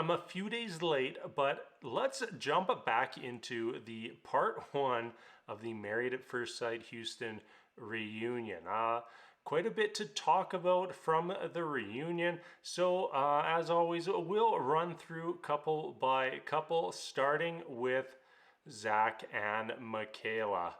I'm a few days late, but let's jump back into the part one of the Married at First Sight Houston reunion. Quite a bit to talk about from the reunion. So as always, we'll run through couple by couple, starting with Zack and Michaela.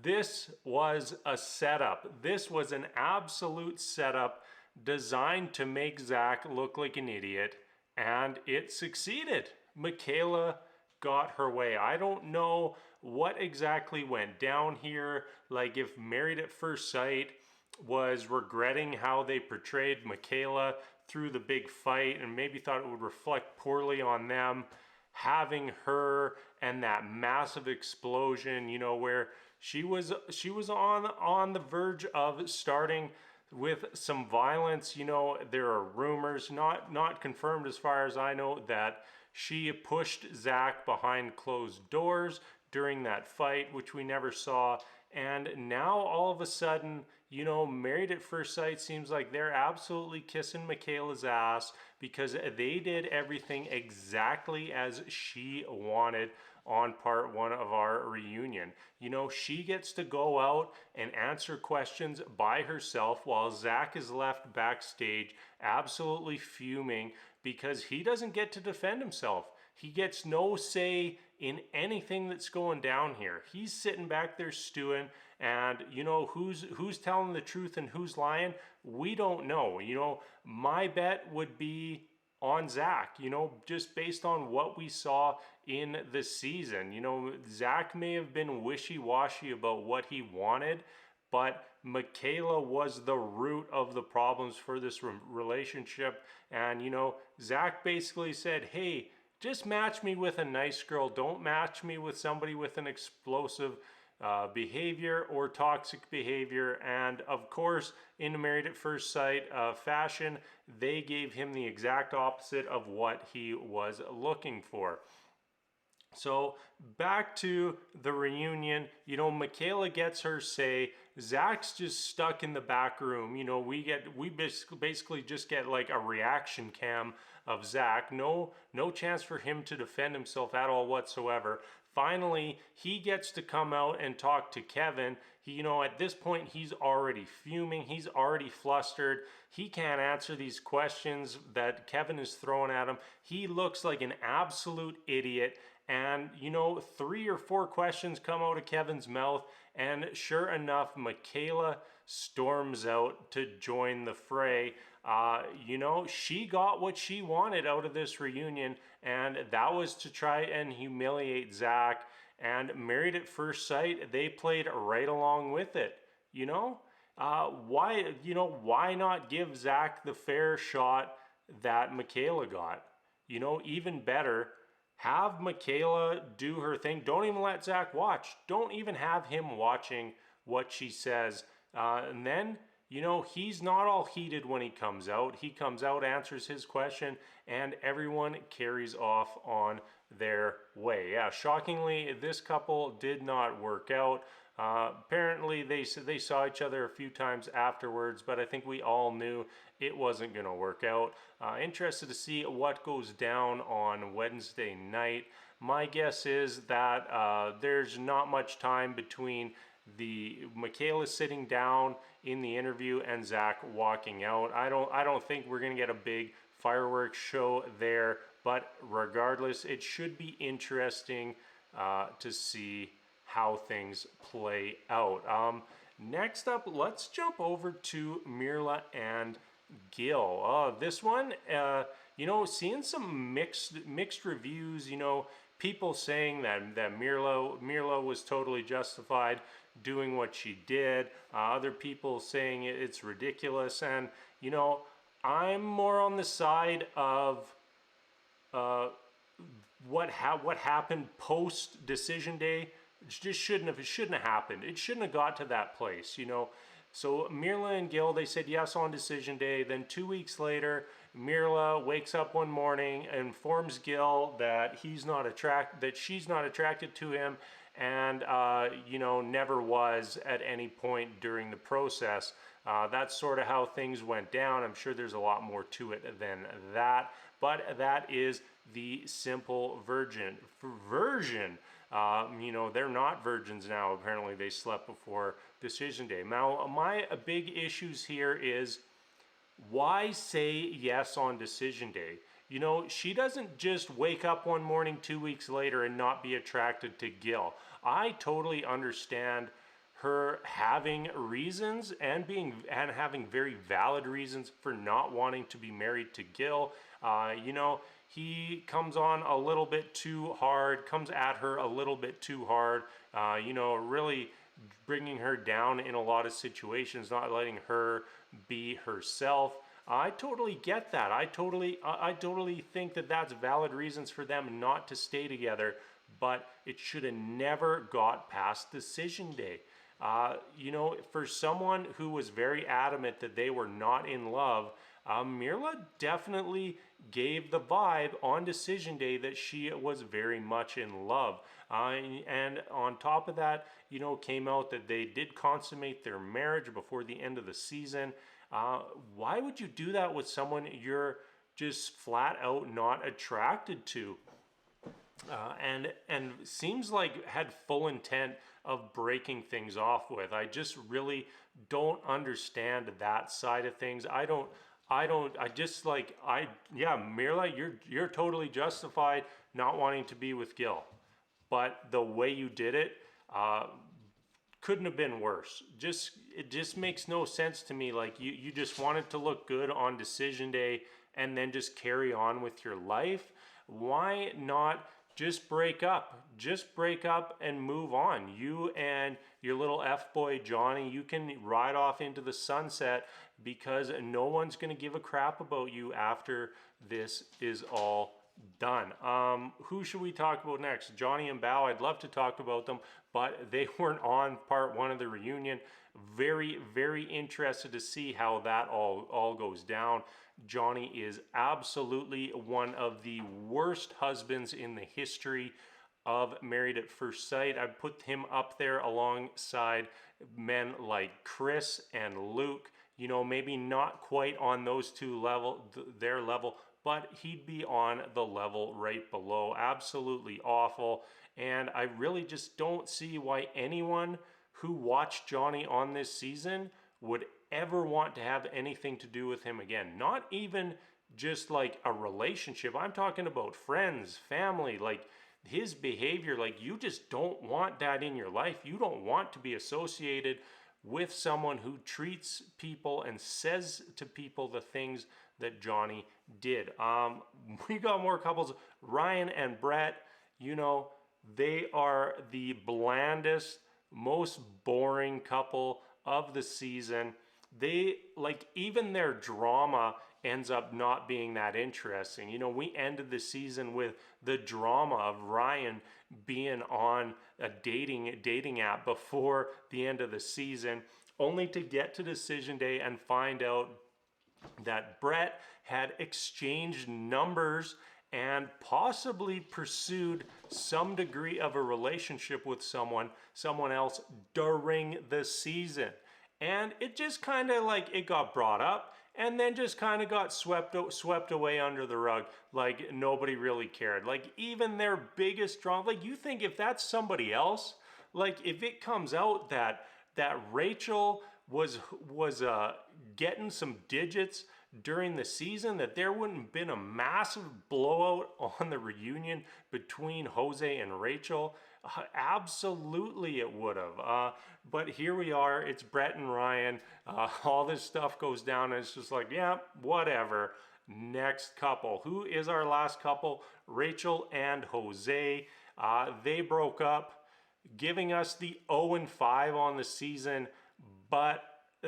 This was a setup. This was an absolute setup designed to make Zack look like an idiot, and it succeeded. Michaela got her way. I don't know what exactly went down here, like if Married at First Sight was regretting how they portrayed Michaela through the big fight and maybe thought it would reflect poorly on them having her and that massive explosion, you know, where she was on the verge of starting with some violence. You know, there are rumors, not confirmed as far as I know, that she pushed Zack behind closed doors during that fight, which we never saw. And now all of a sudden, you know, Married at First Sight seems like they're absolutely kissing Michaela's ass because they did everything exactly as she wanted on part one of our reunion. You know, she gets to go out and answer questions by herself while Zack is left backstage absolutely fuming because he doesn't get to defend himself. He gets no say in anything that's going down here. He's sitting back there stewing, and you know, who's telling the truth and who's lying? We don't know. You know, my bet would be on Zack, you know, just based on what we saw in the season. You know, Zack may have been wishy-washy about what he wanted, but Michaela was the root of the problems for this relationship. And, you know, Zack basically said, hey, just match me with a nice girl. Don't match me with somebody with an explosive behavior or toxic behavior. And of course, in Married at First Sight fashion, they gave him the exact opposite of what he was looking for. So back to the reunion, you know, Michaela gets her say. Zack's just stuck in the back room. You know, we basically just get like a reaction cam of Zack. No chance for him to defend himself at all whatsoever. Finally, he gets to come out and talk to Kevin. He, you know, at this point, he's already fuming. He's already flustered. He can't answer these questions that Kevin is throwing at him. He looks like an absolute idiot. And, you know, 3 or 4 questions come out of Kevin's mouth, and sure enough, Michaela storms out to join the fray. You know, she got what she wanted out of this reunion, and that was to try and humiliate Zack. And Married at First Sight, they played right along with it. You know, why not give Zack the fair shot that Michaela got? You know, even better, have Michaela do her thing. Don't even let Zack watch. Don't even have him watching what she says. And then, you know, he's not all heated when he comes out. He comes out, answers his question, and everyone carries off on their way. Yeah, shockingly, this couple did not work out. Apparently, they saw each other a few times afterwards, but I think we all knew it wasn't going to work out. Interested to see what goes down on Wednesday night. My guess is that there's not much time between the Michaela sitting down in the interview and Zack walking out. I don't think we're going to get a big fireworks show there, but regardless, it should be interesting to see how things play out. Next up, let's jump over to Mirla and Gil. This one, you know, seeing some mixed reviews. You know, people saying that Mirla was totally justified doing what she did. Other people saying it's ridiculous. And you know, I'm more on the side of what happened post decision day. It just shouldn't have happened. It shouldn't have got to that place, you know. So Mirla and Gil, they said yes on decision day. Then 2 weeks later, Mirla wakes up one morning and informs Gil that she's not attracted to him, and you know, never was at any point during the process. That's sort of how things went down. I'm sure there's a lot more to it than that, but that is the simple version. They're not virgins now. Apparently, they slept before decision day. Now, my big issues here is, why say yes on decision day? She doesn't just wake up one morning 2 weeks later and not be attracted to Gil. I totally understand her having reasons and having very valid reasons for not wanting to be married to Gil. He comes on a little bit too hard, comes at her a little bit too hard, really bringing her down in a lot of situations, not letting her be herself. I totally get that. I totally think that that's valid reasons for them not to stay together, but it should have never got past decision day. For someone who was very adamant that they were not in love, Mirla definitely gave the vibe on decision day that she was very much in love. And on top of that, came out that they did consummate their marriage before the end of the season. Why would you do that with someone you're just flat out not attracted to? And seems like had full intent of breaking things off with. I just really don't understand that side of things. Mirla, you're totally justified not wanting to be with Gil, but the way you did it couldn't have been worse. It just makes no sense to me. Like, you just wanted to look good on decision day and then just carry on with your life. Why not just break up? Just break up and move on. You and your little F-boy Johnny, you can ride off into the sunset, because no one's going to give a crap about you after this is all done. Who should we talk about next? Johnny and Bao. I'd love to talk about them, but they weren't on part one of the reunion. Very, very interested to see how that all goes down. Johnny is absolutely one of the worst husbands in the history of Married at First Sight. I'd put him up there alongside men like Chris and Luke. Maybe not quite on those two their level, but he'd be on the level right below. Absolutely awful. And I really just don't see why anyone who watched Johnny on this season would ever want to have anything to do with him again. Not even just like a relationship. I'm talking about friends, family, like his behavior. Like, you just don't want that in your life. You don't want to be associated with someone who treats people and says to people the things that Johnny did. We got more couples. Ryan and Brett, they are the blandest, most boring couple of the season. They, like, even their drama ends up not being that interesting. We ended the season with the drama of Ryan being on a dating app before the end of the season, only to get to decision day and find out that Brett had exchanged numbers and possibly pursued some degree of a relationship with someone else during the season. And it just kind of like, it got brought up and then just kind of got swept away under the rug. Like, nobody really cared. Like, even their biggest drama, like, you think if that's somebody else, like, if it comes out that Rachel was getting some digits during the season, that there wouldn't have been a massive blowout on the reunion between Jose and Rachel. Absolutely it would have. But here we are. It's Brett and Ryan. All this stuff goes down and it's just like, yeah, whatever. Next couple. Who is our last couple? Rachel and Jose. They broke up, giving us the 0-5 on the season, but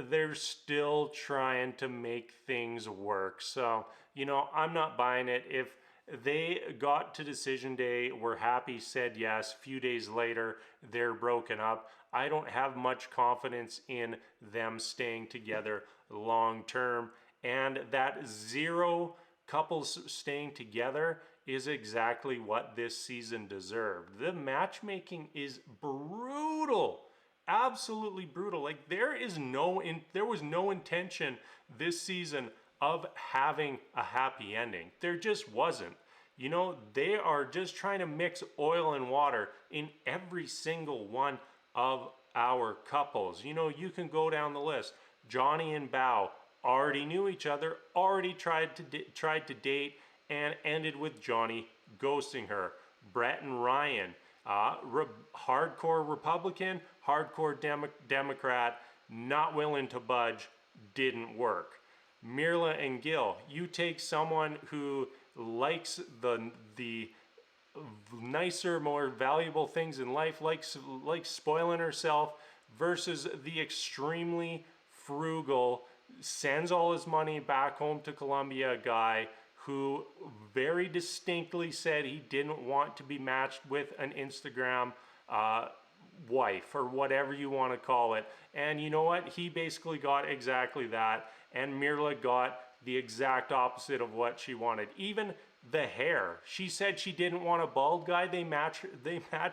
they're still trying to make things work. So, I'm not buying it. If they got to decision day, were happy, said yes, few days later, they're broken up, I don't have much confidence in them staying together long term. And that 0 couples staying together is exactly what this season deserved. The matchmaking is brutal. absolutely brutal. Like there was no intention this season of having a happy ending. There just wasn't. You know, they are just trying to mix oil and water in every single one of our couples. You know, you can go down the list. Johnny and Bao already knew each other, already tried to date, and ended with Johnny ghosting her. Brett and Ryan, hardcore Republican, hardcore Democrat, not willing to budge, didn't work. Mirla and Gil, you take someone who likes the nicer, more valuable things in life, likes spoiling herself, versus the extremely frugal, sends all his money back home to Colombia guy who very distinctly said he didn't want to be matched with an Instagram wife or whatever you want to call it. And you know what? He basically got exactly that. And Mirla got the exact opposite of what she wanted. Even the hair. She said she didn't want a bald guy. They match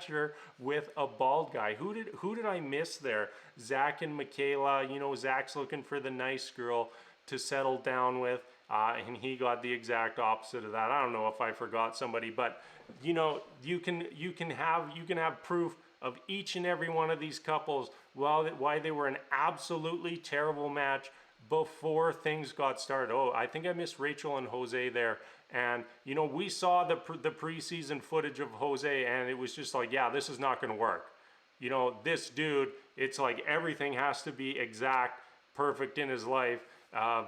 her with a bald guy. Who did I miss there? Zack and Michaela. You know, Zack's looking for the nice girl to settle down with. And he got the exact opposite of that. I don't know if I forgot somebody, but you know, you can have proof of each and every one of these couples why they were an absolutely terrible match before things got started. Oh, I think I missed Rachel and Jose there. And you know, we saw the preseason footage of Jose, and it was just like, yeah, this is not going to work. You know, this dude, it's like everything has to be exact, perfect in his life.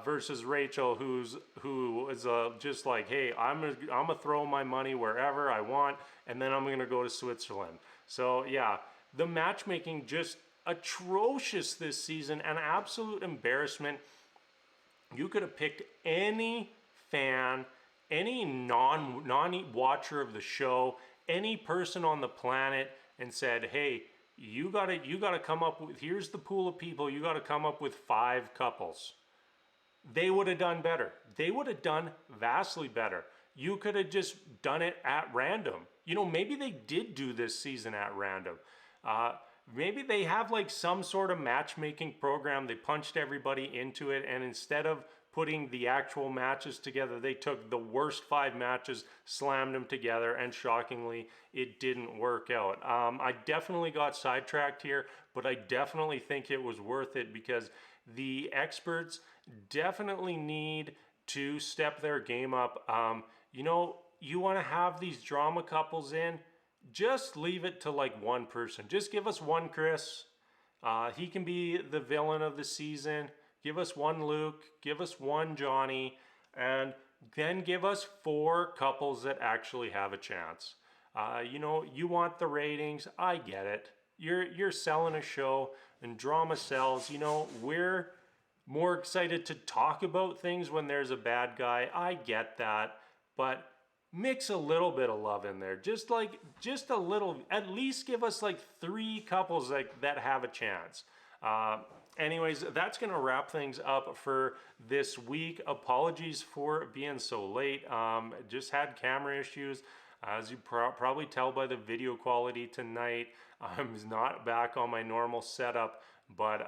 Versus Rachel, who is just like, hey, I'm gonna throw my money wherever I want, and then I'm gonna go to Switzerland. So yeah, the matchmaking just atrocious this season, an absolute embarrassment. You could have picked any fan, any non-watcher of the show, any person on the planet, and said, hey, you gotta come up with, here's the pool of people, you gotta come up with 5 couples. They would have done better. They would have done vastly better. You could have just done it at random. You know, maybe they did do this season at random. Maybe they have like some sort of matchmaking program. They punched everybody into it, and instead of putting the actual matches together, they took the worst 5 matches, slammed them together, and shockingly, it didn't work out. I definitely got sidetracked here, but I definitely think it was worth it because the experts definitely need to step their game up. You know, you want to have these drama couples in, just leave it to like one person. Just give us one Chris. He can be the villain of the season. Give us one Luke. Give us one Johnny. And then give us 4 couples that actually have a chance. You know, you want the ratings. I get it. You're selling a show and drama sells. You know, we're more excited to talk about things when there's a bad guy. I get that, but mix a little bit of love in there. Just a little, at least give us like 3 couples that have a chance. Anyways, that's going to wrap things up for this week. Apologies for being so late. Just had camera issues. As you probably tell by the video quality tonight, I'm not back on my normal setup. But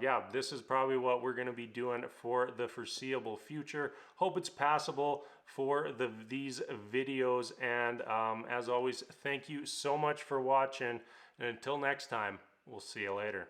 yeah, this is probably what we're going to be doing for the foreseeable future. Hope it's passable for these videos. And as always, thank you so much for watching. And until next time, we'll see you later.